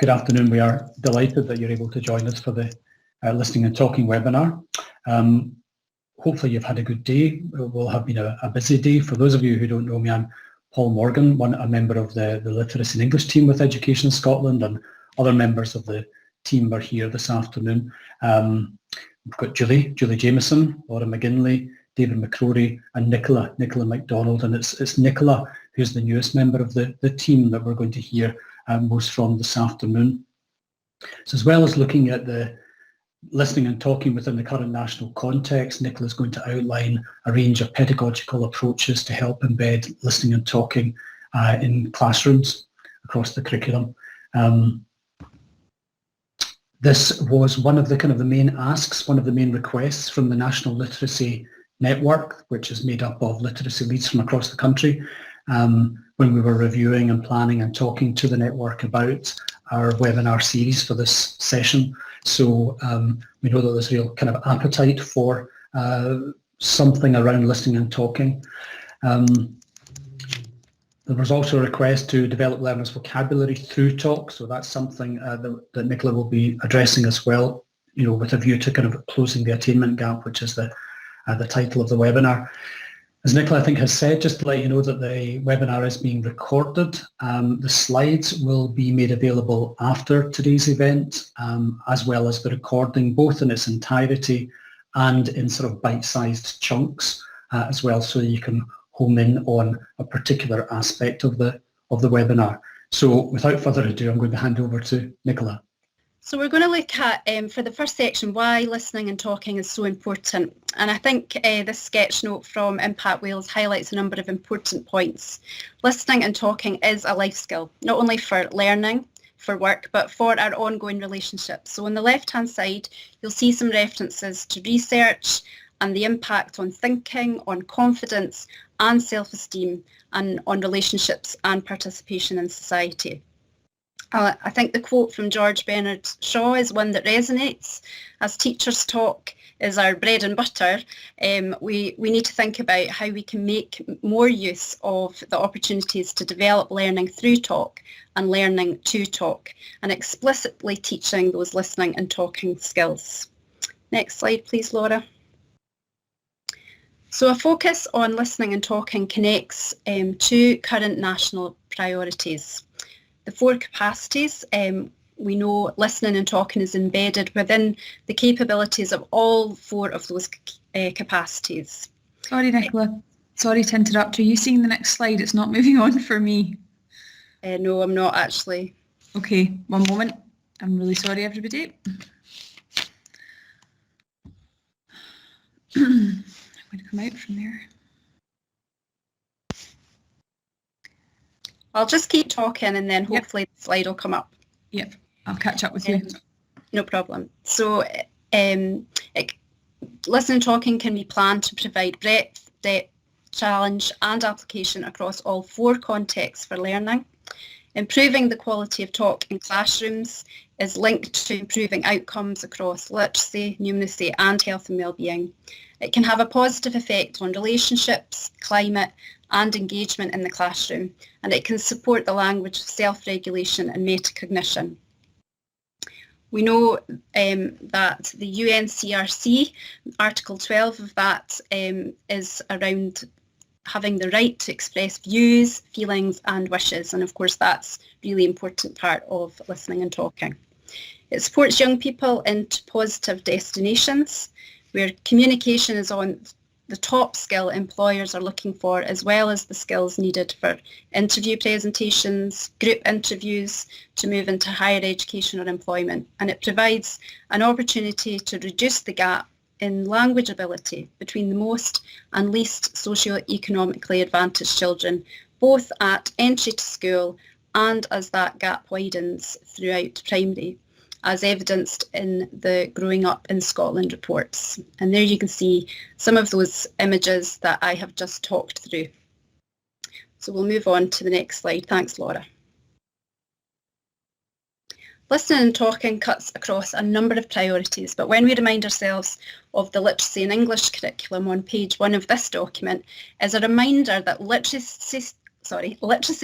Good afternoon. We are delighted that you're able to join us for the Listening and Talking webinar. Hopefully you've had a good day. It will have been a busy day. For those of you who don't know me, I'm Paul Morgan, a member of the Literacy and English team with Education Scotland, and other members of the team are here this afternoon. We've got Julie Jameson, Laura McGinley, David McCrory, and Nicola MacDonald, and it's Nicola who's the newest member of the team that we're going to hear most from this afternoon. So as well as looking at the listening and talking within the current national context, Nicola is going to outline a range of pedagogical approaches to help embed listening and talking in classrooms across the curriculum. This was one of the main asks, one of the main requests from the National Literacy Network, which is made up of literacy leads from across the country, when we were reviewing and planning and talking to the network about our webinar series for this session. So we know that there's real kind of appetite for something around listening and talking. There was also a request to develop learners' vocabulary through talk, so that's something that Nicola will be addressing as well, with a view to kind of closing the attainment gap, which is the title of the webinar. As Nicola, I think, has said, just to let you know that the webinar is being recorded. The slides will be made available after today's event, as well as the recording, both in its entirety and in sort of bite-sized chunks as well, so you can home in on a particular aspect of the webinar. So without further ado, I'm going to hand over to Nicola. So we're going to look at, for the first section, why listening and talking is so important. And I think this sketch note from Impact Wales highlights a number of important points. Listening and talking is a life skill, not only for learning, for work, but for our ongoing relationships. So on the left-hand side, you'll see some references to research and the impact on thinking, on confidence and self-esteem, and on relationships and participation in society. I think the quote from George Bernard Shaw is one that resonates. As teachers talk is our bread and butter, we need to think about how we can make more use of the opportunities to develop learning through talk and learning to talk, and explicitly teaching those listening and talking skills. Next slide, please, Laura. So a focus on listening and talking connects to current national priorities. The four capacities, we know listening and talking is embedded within the capabilities of all four of those capacities. Sorry, Nicola. Sorry to interrupt. Are you seeing the next slide? It's not moving on for me. No, I'm not actually. Okay, one moment. I'm really sorry, everybody. I'm going to come out from there. I'll just keep talking and then hopefully the slide will come up. Yep, I'll catch up with you. No problem. So listening and talking can be planned to provide breadth, depth, challenge and application across all four contexts for learning. Improving the quality of talk in classrooms is linked to improving outcomes across literacy, numeracy and health and wellbeing. It can have a positive effect on relationships, climate and engagement in the classroom, and it can support the language of self-regulation and metacognition. We know that the UNCRC, Article 12 of that, is around having the right to express views, feelings and wishes, and of course that's a really important part of listening and talking. It supports young people into positive destinations, where communication is on the top skill employers are looking for, as well as the skills needed for interview presentations, group interviews, to move into higher education or employment. And it provides an opportunity to reduce the gap in language ability between the most and least socio-economically advantaged children, both at entry to school and as that gap widens throughout primary, as evidenced in the Growing Up in Scotland reports. And there you can see some of those images that I have just talked through. So we'll move on to the next slide. Thanks, Laura. Listening and talking cuts across a number of priorities, but when we remind ourselves of the literacy and English curriculum on page 1 of this document, is a reminder that literacy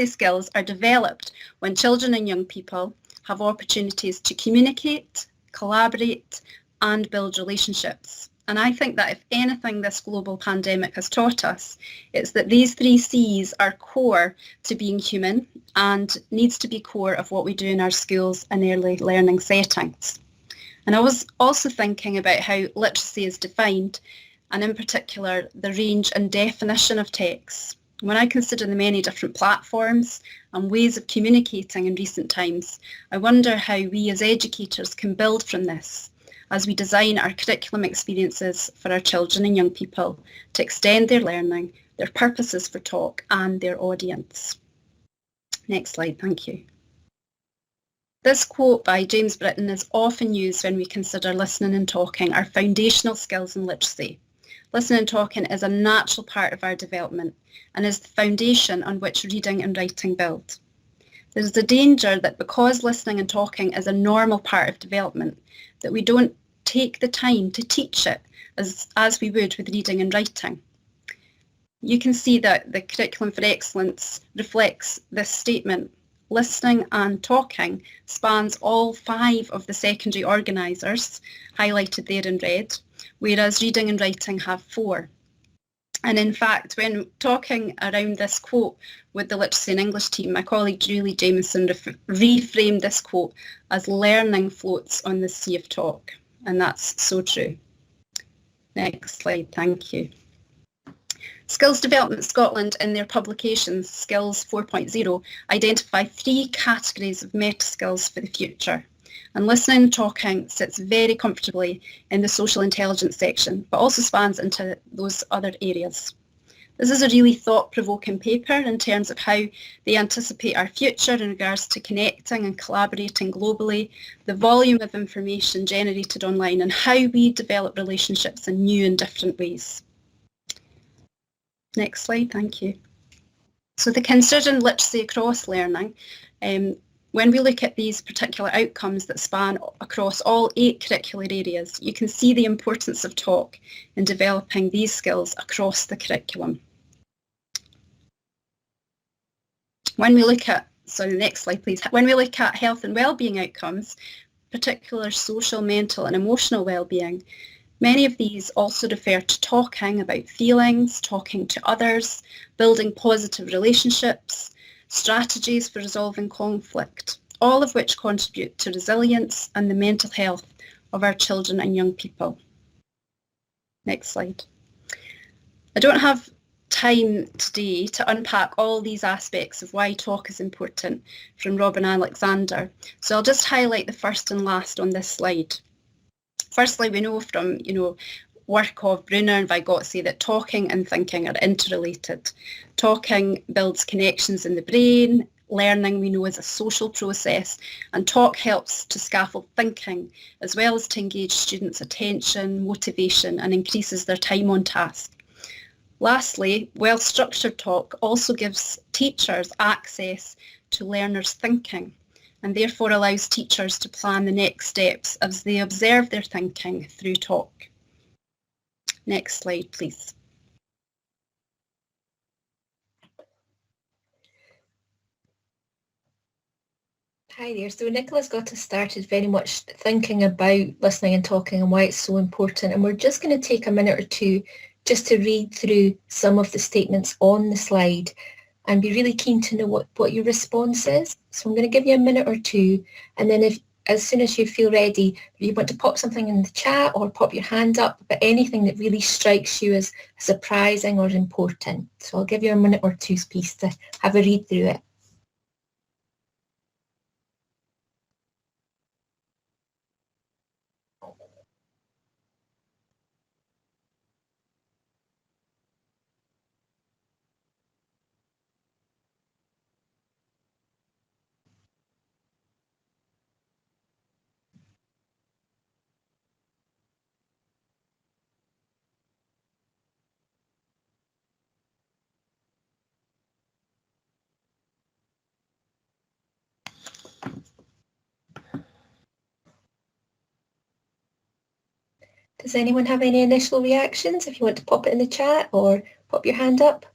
skills are developed when children and young people have opportunities to communicate, collaborate, and build relationships. And I think that if anything this global pandemic has taught us, it's that these 3 C's are core to being human and needs to be core of what we do in our schools and early learning settings. And I was also thinking about how literacy is defined, and in particular, the range and definition of texts. When I consider the many different platforms and ways of communicating in recent times, I wonder how we as educators can build from this as we design our curriculum experiences for our children and young people to extend their learning, their purposes for talk, and their audience. Next slide, thank you. This quote by James Britton is often used when we consider listening and talking our foundational skills in literacy. Listening and talking is a natural part of our development and is the foundation on which reading and writing build. There is a danger that because listening and talking is a normal part of development, that we don't take the time to teach it as we would with reading and writing. You can see that the Curriculum for Excellence reflects this statement. Listening and talking spans all 5 of the secondary organisers, highlighted there in red, whereas reading and writing have 4. And in fact, when talking around this quote with the Literacy and English team, my colleague Julie Jameson reframed this quote as learning floats on the sea of talk. And that's so true. Next slide, thank you. Skills Development Scotland in their publications, Skills 4.0, identify 3 categories of meta skills for the future. And listening and talking sits very comfortably in the social intelligence section, but also spans into those other areas. This is a really thought-provoking paper in terms of how they anticipate our future in regards to connecting and collaborating globally, the volume of information generated online, and how we develop relationships in new and different ways. Next slide, thank you. So the considering literacy across learning, when we look at these particular outcomes that span across all 8 curricular areas, you can see the importance of talk in developing these skills across the curriculum. When we look at, next slide please, when we look at health and wellbeing outcomes, particular social, mental and emotional wellbeing, many of these also refer to talking about feelings, talking to others, building positive relationships, strategies for resolving conflict, all of which contribute to resilience and the mental health of our children and young people. Next slide. I don't have time today to unpack all these aspects of why talk is important from Robin Alexander, so I'll just highlight the first and last on this slide. Firstly, we know from work of Brunner and Vygotsky that talking and thinking are interrelated. Talking builds connections in the brain. Learning we know is a social process, and talk helps to scaffold thinking as well as to engage students' attention, motivation and increases their time on task. Lastly, well-structured talk also gives teachers access to learners' thinking and therefore allows teachers to plan the next steps as they observe their thinking through talk. Next slide, please. Hi there. So Nicola's got us started very much thinking about listening and talking and why it's so important. And we're just going to take a minute or two just to read through some of the statements on the slide and be really keen to know what your response is. So I'm going to give you a minute or two, and then as soon as you feel ready, if you want to pop something in the chat or pop your hand up, but anything that really strikes you as surprising or important. So I'll give you a minute or two's piece to have a read through it. Does anyone have any initial reactions? If you want to pop it in the chat or pop your hand up.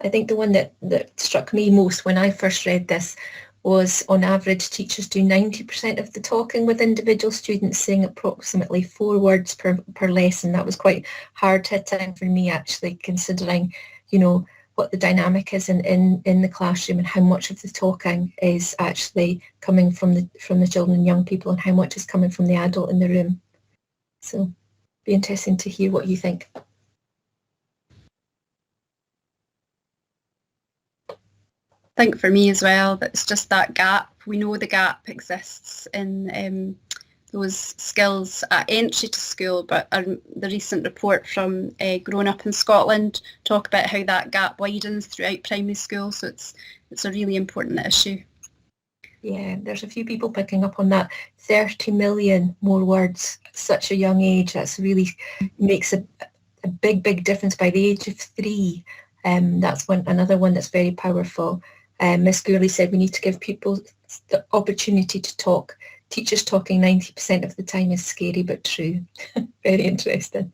I think the one that struck me most when I first read this was, on average, teachers do 90% of the talking with individual students, saying approximately 4 words per lesson. That was quite hard hitting for me, actually, considering, you know, what the dynamic is in the classroom and how much of the talking is actually coming from the children and young people and how much is coming from the adult in the room. So be interesting to hear what you think. I think for me as well, that it's just that gap. We know the gap exists in those skills at entry to school, but the recent report from Growing Up in Scotland talk about how that gap widens throughout primary school, so it's a really important issue. Yeah, there's a few people picking up on that. 30 million more words at such a young age. That's really makes a big difference by the age of 3. That's another one that's very powerful. Miss Gourley said we need to give people the opportunity to talk. Teachers talking 90% of the time is scary but true. Very interesting.